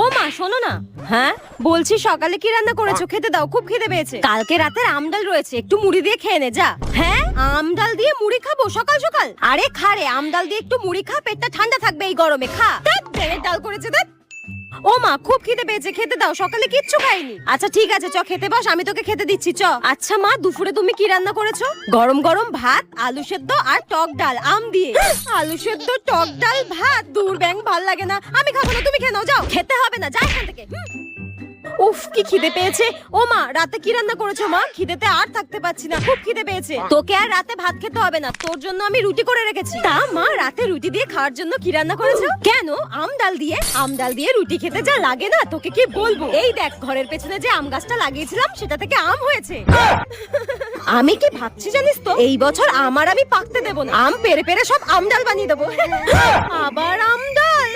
ও মা শোনো না। হ্যাঁ বলছি সকালে কি রান্না করেছো? খেতে দাও, খুব খিদে পেয়েছে। কালকে রাতের আমডাল রয়েছে, একটু মুড়ি দিয়ে খেয়ে নে যা। হ্যাঁ আমডাল দিয়ে মুড়ি খাবো সকাল সকাল? আরে খা রে, আমডাল দিয়ে একটু মুড়ি খা, পেটটা ঠান্ডা থাকবে এই গরমে। খা। ধ্যাৎ, ডাল করেছে ধ্যাৎ। ও মা খুব খিদে পেয়েছে, খেতে দাও, সকালে কিচ্ছু খাইনি। আচ্ছা ঠিক আছে চ খেতে বস, আমি তোকে খেতে দিচ্ছি চ। আচ্ছা মা দুপুরে তুমি কি রান্না করেছো? গরম গরম ভাত, আলু সেদ্ধ আর টক ডাল আম দিয়ে। আলু সেদ্ধ টক ডাল ভাত, দূর ব্যাং, ভাল লাগে না, আমি খাবো না, তুমি খেয়ে নাও যাও। খেতে হবে না, যা এখান থেকে। উফ কি খিদে পেয়েছে। ও মা রাতে কি রান্না করেছো মা? খিদেতে আর থাকতে পারছি না, খুব খিদে পেয়েছে। তোকে আর রাতে ভাত খেতে হবে না, তোর জন্য আমি রুটি করে রেখেছি। তা মা রাতে রুটি দিয়ে খাওয়ার জন্য কি রান্না করেছো? কেন আম ডাল দিয়ে? আম ডাল দিয়ে রুটি খেতে যা লাগে না তোকে কি বলবো। এই দেখ ঘরের পেছনে যে আম গাছটা লাগিয়েছিলাম সেটা থেকে আম হয়েছে। আমি কি ভাবছি জানিস তো, এই বছর আমার আমি পাকতে দেবো না, আম পেরে পেরে সব আম ডাল বানিয়ে দেবো। আবার আম ডাল।